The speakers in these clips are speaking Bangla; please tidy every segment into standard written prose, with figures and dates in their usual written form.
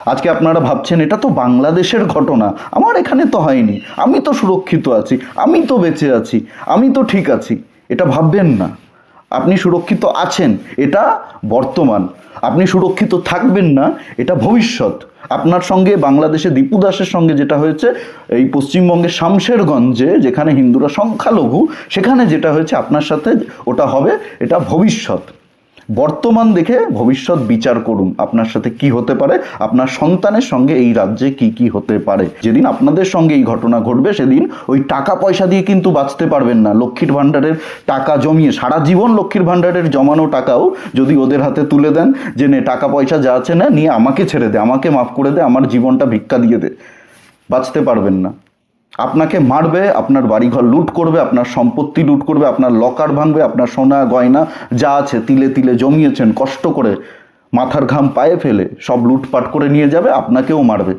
আজকে আপনারা ভাবছেন এটা তো বাংলাদেশের ঘটনা, আমার এখানে তো হয়নি, আমি তো সুরক্ষিত আছি, আমি তো বেঁচে আছি, আমি তো ঠিক আছি। এটা ভাববেন না। আপনি সুরক্ষিত আছেন, এটা বর্তমান। আপনি সুরক্ষিত থাকবেন না, এটা ভবিষ্যৎ। আপনার সঙ্গে বাংলাদেশে দীপু দাসের সঙ্গে যেটা হয়েছে, এই পশ্চিমবঙ্গের শামশেরগঞ্জে যেখানে হিন্দুরা সংখ্যালঘু, সেখানে যেটা হয়েছে আপনার সাথে ওটা হবে, এটা ভবিষ্যৎ। বর্তমান দেখে ভবিষ্যৎ বিচার করুন, আপনার সাথে কি হতে পারে, আপনার সন্তানের সঙ্গে এই রাজ্যে কি কি হতে পারে। যেদিন আপনাদের সঙ্গে এই ঘটনা ঘটবে সেদিন ওই টাকা পয়সা দিয়ে কিন্তু বাঁচতে পারবেন না। লক্ষ্মীর ভাণ্ডারের টাকা জমিয়ে সারা জীবন লক্ষ্মীর ভাণ্ডারের জমানো টাকাও যদি ওদের হাতে তুলে দেন যে নে টাকা পয়সা যা আছে না নিয়ে আমাকে ছেড়ে দে, আমাকে মাফ করে দে, আমার জীবনটা ভিক্ষা দিয়ে দে, বাঁচতে পারবেন না। আপনাকে মারবে, আপনার বাড়িঘর লুট করবে, আপনার সম্পত্তি লুট করবে, আপনার লকার ভাঙবে, আপনার সোনা গয়না যা আছে তিলে তিলে জমিয়েছেন কষ্ট করে, মাথার ঘাম পায়ে ফেলে সব লুটপাট করে নিয়ে যাবে, আপনাকেও মারবে।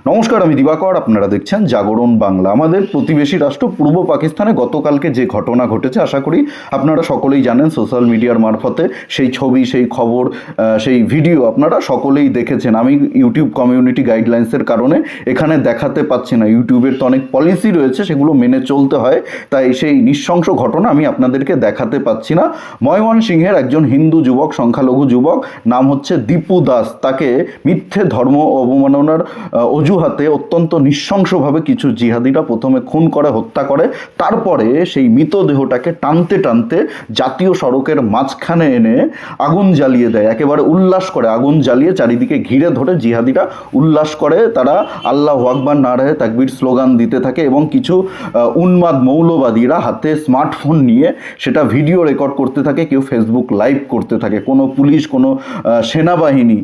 নমস্কার, আমি দিবাকর, আপনারা দেখছেন জাগরণ বাংলা। আমাদের প্রতিবেশী রাষ্ট্র পূর্ব পাকিস্তানে গতকালকে যে ঘটনা ঘটেছে, আশা করি আপনারা সকলেই জানেন। সোশ্যাল মিডিয়ার মারফতে সেই ছবি, সেই খবর, সেই ভিডিও আপনারা সকলেই দেখেছেন। আমি ইউটিউব কমিউনিটি গাইডলাইন্সের কারণে এখানে দেখাতে পাচ্ছি না। ইউটিউবের তো অনেক পলিসি রয়েছে, সেগুলো মেনে চলতে হয়, তাই সেই নৃশংস ঘটনা আমি আপনাদেরকে দেখাতে পাচ্ছি না। ময়মনসিংহের একজন হিন্দু যুবক, সংখ্যালঘু যুবক, নাম হচ্ছে দীপু দাস, তাকে মিথ্যে ধর্ম অবমাননার অজুহাতে অত্যন্ত নৃশংসভাবে কিছু জিহাদিরা প্রথমে খুন করে, হত্যা করে, তারপরে সেই মৃতদেহটাকে টানতে টানতে জাতীয় সড়কের মাঝখানে এনে আগুন জ্বালিয়ে দেয়। একেবারে উল্লাস করে আগুন জ্বালিয়ে চারিদিকে ঘিরে ধরে জিহাদিরা উল্লাস করে, তারা আল্লাহু আকবার নারায়ে তাকবীর স্লোগান দিতে থাকে এবং কিছু উন্মাদ মৌলবাদীরা হাতে স্মার্টফোন নিয়ে সেটা ভিডিও রেকর্ড করতে থাকে, কেউ ফেসবুক লাইভ করতে থাকে। কোনো পুলিশ, কোনো সেনাবাহিনী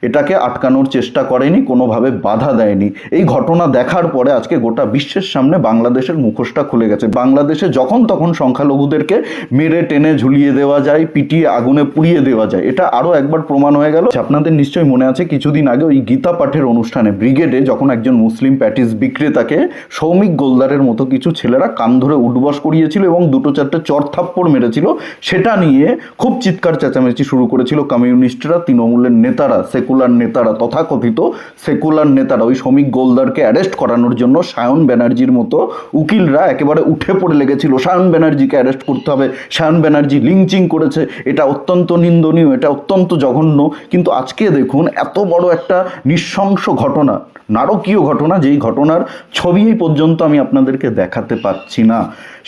এটাকে আটকানোর চেষ্টা করেনি, কোনোভাবে বাধা দেয়নি। এই ঘটনা দেখার পরে আজকে গোটা বিশ্বের সামনে বাংলাদেশের মুখোশটা খুলে গেছে। বাংলাদেশে যখন তখন সংখ্যালঘুদেরকে মেরে টেনে ঝুলিয়ে দেওয়া যায়, পিটিয়ে আগুনে পুড়িয়ে দেওয়া যায়। এটা আরও একবার প্রমাণ হয়ে গেল। আপনাদের নিশ্চয়ই মনে আছে কিছুদিন আগে ওই গীতা পাঠের অনুষ্ঠানে ব্রিগেডে যখন একজন মুসলিম প্যাটিস বিক্রেতাকে সৌমিক গোলদারের মতো কিছু ছেলেরা কান ধরে উঠবস করিয়েছিল এবং দুটো চারটে চর থাপ্পড় মেরেছিল, সেটা নিয়ে খুব চিৎকার চেঁচামেচি শুরু করেছিল কমিউনিস্টরা, তৃণমূলের নেতারা, সেকুলার নেতারা, তথাকথিত সেকুলার নেতারা। ওই শ্রমিক গোলদারকে অ্যারেস্ট করানোর জন্য সায়ন ব্যানার্জির মতো উকিলরা একেবারে উঠে পড়ে লেগেছিল, সায়ন ব্যানার্জিকে অ্যারেস্ট করতে হবে, সায়ন ব্যানার্জি লিঞ্চিং করেছে, এটা অত্যন্ত নিন্দনীয়, এটা অত্যন্ত জঘন্য। কিন্তু আজকে দেখুন এত বড় একটা নৃশংস ঘটনা, নারকীয় ঘটনা, যেই ঘটনার ছবি পর্যন্ত আমি আপনাদেরকে দেখাতে পারছি না,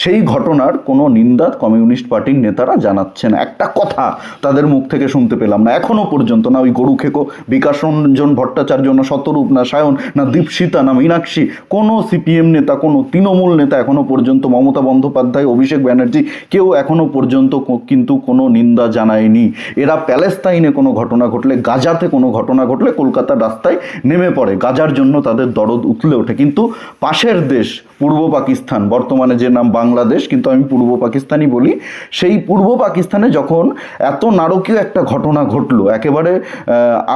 সেই ঘটনার কোনো নিন্দা কমিউনিস্ট পার্টির নেতারা জানাচ্ছেন। একটা কথা তাদের মুখ থেকে শুনতে পেলাম না এখনো পর্যন্ত, না ওই গরু খেকো বিকাশ রঞ্জন ভট্টাচার্য, না শতরূপ, না সায়ন, না দীপশিতা, না মীনাক্ষী, কোনো সিপিএম নেতা, কোনো তৃণমূল নেতা এখনো পর্যন্ত, মমতা বন্দ্যোপাধ্যায়, অভিষেক ব্যানার্জি, কেউ এখনো পর্যন্ত কিন্তু কোনো নিন্দা জানায়নি। এরা প্যালেস্তাইনে কোনো ঘটনা ঘটলে, গাজাতে কোনো ঘটনা ঘটলে কলকাতার রাস্তায় নেমে পড়ে, গাজার জন্য তাদের দরদ উতলে ওঠে। কিন্তু পাশের দেশ পূর্ব পাকিস্তান, বর্তমানে যে নাম বাংলাদেশ, কিন্তু আমি পূর্ব পাকিস্তানই বলি, সেই পূর্ব পাকিস্তানে যখন এত নারকীয় একটা ঘটনা ঘটলো, একেবারে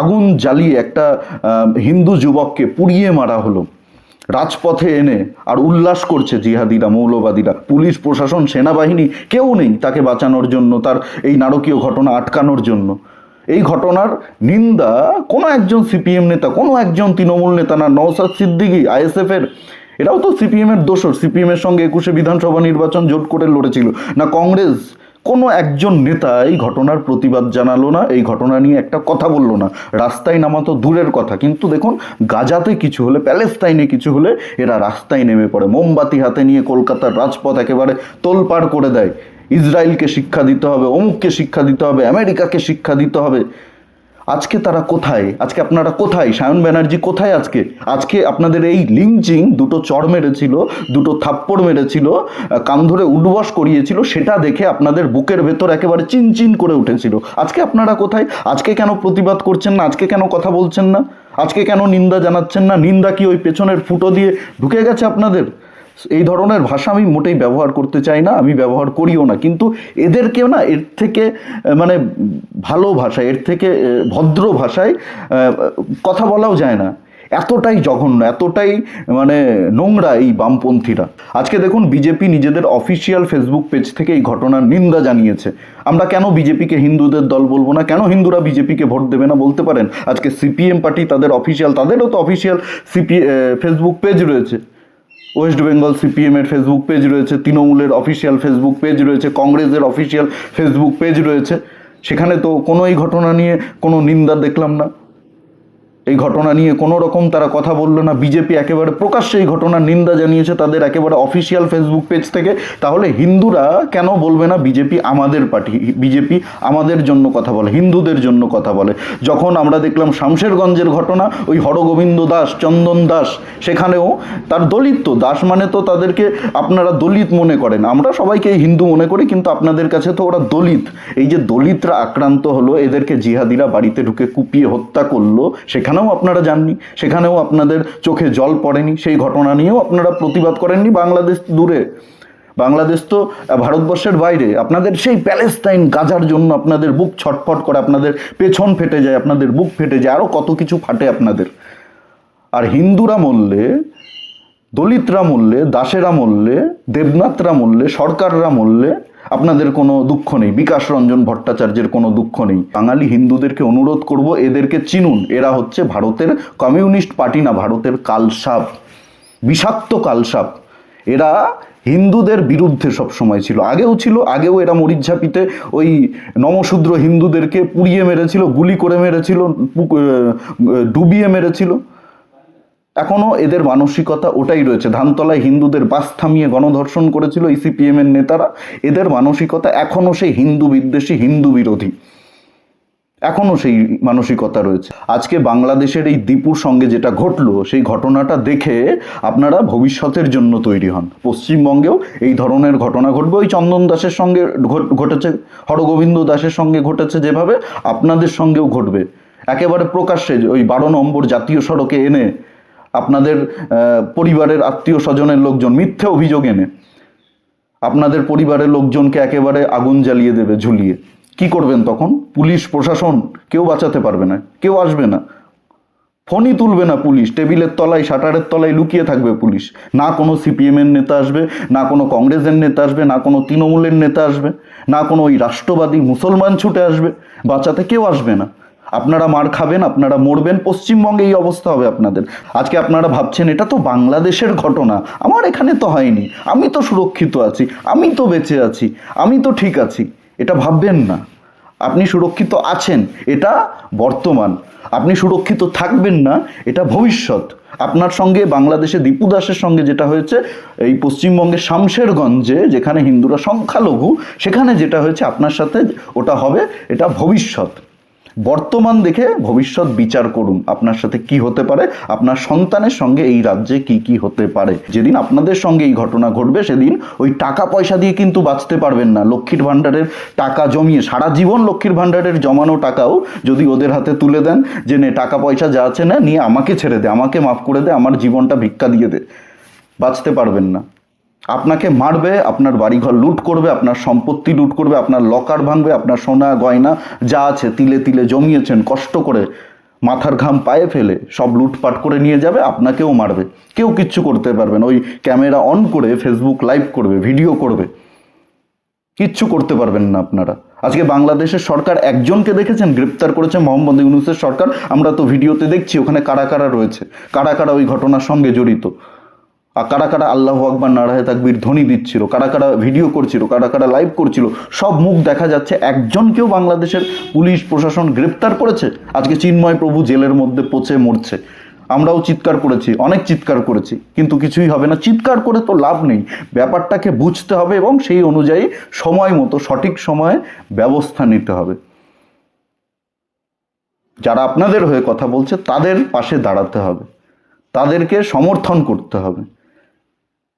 আগুন জ্বালিয়ে একটা হিন্দু যুবককে পুড়িয়ে মারা হলো রাজপথে এনে, আর উল্লাস করছে জিহাদিরা, মৌলবাদীরা, পুলিশ প্রশাসন, সেনাবাহিনী কেউ নেই তাকে বাঁচানোর জন্য, তার এই নারকীয় ঘটনা আটকানোর জন্য। এই ঘটনার নিন্দা কোনো একজন সিপিএম নেতা, কোনো একজন তৃণমূল নেতা, না নওশাদ সিদ্দিকী আইএসএফের, এরাও তো সিপিএমের দোসর, সিপিএমের সঙ্গে 21শে বিধানসভা নির্বাচন জোট করে লড়েছিল, না কংগ্রেস, কোনো একজন নেতা এই ঘটনার প্রতিবাদ জানালো না, এই ঘটনা নিয়ে একটা কথা বললো না। রাস্তায় নামা তো দূরের কথা, কিন্তু দেখুন গাজাতে কিছু হলে, প্যালেস্তাইনে কিছু হলে এরা রাস্তায় নেমে পড়ে, মোমবাতি হাতে নিয়ে কলকাতার রাজপথ একেবারে তোলপাড় করে দেয়। ইসরায়েলকে শিক্ষা দিতে হবে, অমুককে শিক্ষা দিতে হবে, আমেরিকাকে শিক্ষা দিতে হবে। আজকে তারা কোথায়? আজকে আপনারা কোথায়? সায়ন ব্যানার্জি কোথায় আজকে? আজকে আপনাদের এই লিঞ্চিং, দুটো চড় মেরেছিল, দুটো থাপ্পড় মেরেছিল, কান ধরে উঠবস করিয়েছিল, সেটা দেখে আপনাদের বুকের ভেতর একেবারে চিনচিন করে উঠেছিল। আজকে আপনারা কোথায়? আজকে কেন প্রতিবাদ করছেন না? আজকে কেন কথা বলছেন না? আজকে কেন নিন্দা জানাচ্ছেন না? নিন্দা কি ওই পেছনের ফুটো দিয়ে ঢুকে গেছে আপনাদের? এই ধরনের ভাষা আমি মোটেই ব্যবহার করতে চাই না, আমি ব্যবহার করিও না, কিন্তু এদেরকেও না এর থেকে মানে ভালো ভাষায়, এর থেকে ভদ্র ভাষায় কথা বলাও যায় না। এতটাই জঘন্য, এতটাই মানে নোংরা এই বামপন্থীরা। আজকে দেখুন বিজেপি নিজেদের অফিসিয়াল ফেসবুক পেজ থেকে এই ঘটনার নিন্দা জানিয়েছে। আমরা কেন বিজেপিকে হিন্দুদের দল বলবো না, কেন হিন্দুরা বিজেপিকে ভোট দেবে না বলতে পারেন? আজকে সিপিএম পার্টি তাদের অফিসিয়াল, তাদেরও তো অফিসিয়াল ফেসবুক পেজ রয়েছে। ওয়েস্ট বেঙ্গল সিপিএমের ফেসবুক পেজ রয়েছে, তৃণমূলের অফিসিয়াল ফেসবুক পেজ রয়েছে, কংগ্রেসের অফিসিয়াল ফেসবুক পেজ রয়েছে। সেখানে তো কোনো এই ঘটনা নিয়ে কোনো নিন্দা দেখলাম না, এই ঘটনা নিয়ে কোনো রকম তারা কথা বললো না। বিজেপি একেবারে প্রকাশ্যে এই ঘটনার নিন্দা জানিয়েছে তাদের একেবারে অফিসিয়াল ফেসবুক পেজ থেকে। তাহলে হিন্দুরা কেন বলবে না বিজেপি আমাদের পার্টি, বিজেপি আমাদের জন্য কথা বলে, হিন্দুদের জন্য কথা বলে? যখন আমরা দেখলাম শামশেরগঞ্জের ঘটনা, ওই হরগোবিন্দ দাস, চন্দন দাস, সেখানেও তার দলিত, দাস মানে তো তাদেরকে আপনারা দলিত মনে করেন, আমরা সবাইকে হিন্দু মনে করি, কিন্তু আপনাদের কাছে তো ওরা দলিত। এই যে দলিতরা আক্রান্ত হলো, এদেরকে জিহাদিরা বাড়িতে ঢুকে কুপিয়ে হত্যা করলো, সেখানেও আপনারা যাননি, সেখানেও আপনাদের চোখে জল পড়েনি, সেই ঘটনা নিয়েও আপনারা প্রতিবাদ করেননি। বাংলাদেশ দূরে, বাংলাদেশ তো ভারতবর্ষের বাইরে, আপনাদের সেই প্যালেস্তাইন গাজার জন্য আপনাদের বুক ছটফট করে, আপনাদের পেছন ফেটে যায়, আপনাদের বুক ফেটে যায়, আরও কত কিছু ফাটে আপনাদের। আর হিন্দুরা মরলে, দলিতরা মরলে, দাসেরা মরলে, দেবনাথরা মরলে, সরকাররা মরলে আপনাদের কোনো দুঃখ নেই, বিকাশ রঞ্জন ভট্টাচার্যের কোনো দুঃখ নেই। বাঙালি হিন্দুদেরকে অনুরোধ করব, এদেরকে চিনুন, এরা হচ্ছে ভারতের কমিউনিস্ট পার্টি না, ভারতের কালসাপ, বিষাক্ত কালসাপ। এরা হিন্দুদের বিরুদ্ধে সবসময় ছিল, আগেও ছিল, আগেও এরা মরিচঝাপিতে ওই নমশূদ্র হিন্দুদেরকে পুড়িয়ে মেরেছিল, গুলি করে মেরেছিল, ডুবিয়ে মেরেছিল। এখনও এদের মানসিকতা ওটাই রয়েছে। ধানতলায় হিন্দুদের বাস থামিয়ে গণধর্ষণ করেছিল এই সিপিএমের নেতারা। এদের মানসিকতা এখনও সেই হিন্দু বিদ্বেষী, হিন্দু বিরোধী, এখনও সেই মানসিকতা রয়েছে। আজকে বাংলাদেশের এই দীপুর সঙ্গে যেটা ঘটলো, সেই ঘটনাটা দেখে আপনারা ভবিষ্যতের জন্য তৈরি হন। পশ্চিমবঙ্গেও এই ধরনের ঘটনা ঘটবে, ওই চন্দন দাসের সঙ্গে ঘটেছে, হরগোবিন্দ দাসের সঙ্গে ঘটেছে যেভাবে, আপনাদের সঙ্গেও ঘটবে। একেবারে প্রকাশ্যে ওই 12 নম্বর জাতীয় সড়কে এনে আপনাদের পরিবারের আত্মীয় স্বজনের লোকজন মিথ্যে অভিযোগ এনে আপনাদের পরিবারের লোকজনকে একেবারে আগুন জ্বালিয়ে দেবে ঝুলিয়ে। কি করবেন তখন? পুলিশ প্রশাসন কেউ বাঁচাতে পারবে না, কেউ আসবে না, ফোনই তুলবে না পুলিশ, টেবিলের তলায়, শাটারের তলায় লুকিয়ে থাকবে পুলিশ। না কোনো সিপিএমের নেতা আসবে, না কোনো কংগ্রেসের নেতা আসবে, না কোনো তৃণমূলের নেতা আসবে, না কোনো ওই রাষ্ট্রবাদী মুসলমান ছুটে আসবে, বাঁচাতে কেউ আসবে না। আপনারা মার খাবেন, আপনারা মরবেন। পশ্চিমবঙ্গে এই অবস্থা হবে আপনাদের। আজকে আপনারা ভাবছেন এটা তো বাংলাদেশের ঘটনা, আমার এখানে তো হয়নি, আমি তো সুরক্ষিত আছি, আমি তো বেঁচে আছি, আমি তো ঠিক আছি। এটা ভাববেন না। আপনি সুরক্ষিত আছেন, এটা বর্তমান। আপনি সুরক্ষিত থাকবেন না, এটা ভবিষ্যৎ। আপনার সঙ্গে বাংলাদেশে দীপু দাসের সঙ্গে যেটা হয়েছে, এই পশ্চিমবঙ্গের শামশেরগঞ্জে যেখানে হিন্দুরা সংখ্যালঘু, সেখানে যেটা হয়েছে আপনার সাথে, ওটা হবে, এটা ভবিষ্যৎ। বর্তমান দেখে ভবিষ্যৎ বিচার করুন, আপনার সাথে কি হতে পারে, আপনার সন্তানের সঙ্গে এই রাজ্যে কি কি হতে পারে। যেদিন আপনাদের সঙ্গে এই ঘটনা ঘটবে, সেদিন ওই টাকা পয়সা দিয়ে কিন্তু বাঁচতে পারবেন না। লক্ষ্মীর ভাণ্ডারের টাকা জমিয়ে সারা জীবন, লক্ষ্মীর ভাণ্ডারের জমানো টাকাও যদি ওদের হাতে তুলে দেন, যে নে টাকা পয়সা যা আছে না, নিয়ে আমাকে ছেড়ে দে, আমাকে মাফ করে দে, আমার জীবনটা ভিক্ষা দিয়ে দে, বাঁচতে পারবেন না। আপনাকে মারবে, আপনার বাড়িঘর লুট করবে, আপনার সম্পত্তি লুট করবে, আপনার লকার ভাঙবে, আপনার সোনা গয়না যা আছে তিলে তিলে জমিয়েছেন কষ্ট করে, মাথার ঘাম পায়ে ফেলে সব লুটপাট করে নিয়ে যাবে, আপনাকেও মারবে। কেউ কিচ্ছু করতে পারবে না। ওই ক্যামেরা অন করে ফেসবুক লাইভ করবে, ভিডিও করবে, কিচ্ছু করতে পারবেন না আপনারা। আজকে বাংলাদেশের সরকার একজনকে দেখেছেন গ্রেপ্তার করেছে, মোহাম্মদ ইউনূসের সরকার। আমরা তো ভিডিওতে দেখছি ওখানে কারা কারা রয়েছে, কারা কারা ওই ঘটনার সঙ্গে জড়িত, আর কারা কারা আল্লাহু আকবার নারায়ে তাকবীর ধ্বনি দিচ্ছিল, কারা কারা ভিডিও করছিল, কারা কারা লাইভ করছিল, সব মুখ দেখা যাচ্ছে। একজনকেও বাংলাদেশের পুলিশ প্রশাসন গ্রেপ্তার করেছে? আজকে চিন্ময় প্রভু জেলের মধ্যে পচে মরছে, আমরাও চিৎকার করেছি, অনেক চিৎকার করেছি, কিন্তু কিছুই হবে না। চিৎকার করে তো লাভ নেই, ব্যাপারটাকে বুঝতে হবে এবং সেই অনুযায়ী সময় মতো সঠিক সময়ে ব্যবস্থা নিতে হবে। যারা আপনাদের হয়ে কথা বলছে তাদের পাশে দাঁড়াতে হবে, তাদেরকে সমর্থন করতে হবে,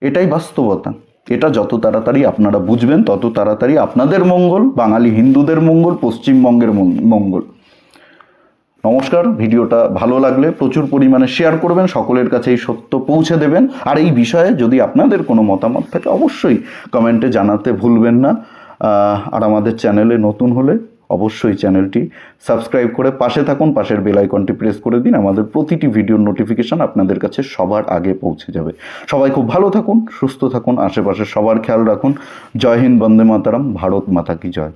এটাই বাস্তবতা। এটা যত তাড়াতাড়ি আপনারা বুঝবেন, তত তাড়াতাড়ি আপনাদের মঙ্গল, বাঙালি হিন্দুদের মঙ্গল, পশ্চিমবঙ্গের মঙ্গল। নমস্কার। ভিডিওটা ভালো লাগলে প্রচুর পরিমাণে শেয়ার করবেন, সকলের কাছে এই সত্য পৌঁছে দেবেন। আর এই বিষয়ে যদি আপনাদের কোনো মতামত থাকে অবশ্যই কমেন্টে জানাতে ভুলবেন না। আর আমাদের চ্যানেলে নতুন হলে অবশ্যই চ্যানেলটি সাবস্ক্রাইব করে পাশে থাকুন, পাশের বেল আইকনটি প্রেস করে দিন। আমাদের প্রতিটি ভিডিওর নোটিফিকেশন আপনাদের কাছে সবার আগে পৌঁছে যাবে। সবাই খুব ভালো থাকুন, সুস্থ থাকুন, আশেপাশে সবার খেয়াল রাখুন। জয় হিন্দ, বন্দে মাতারাম, ভারত মাতা কি জয়।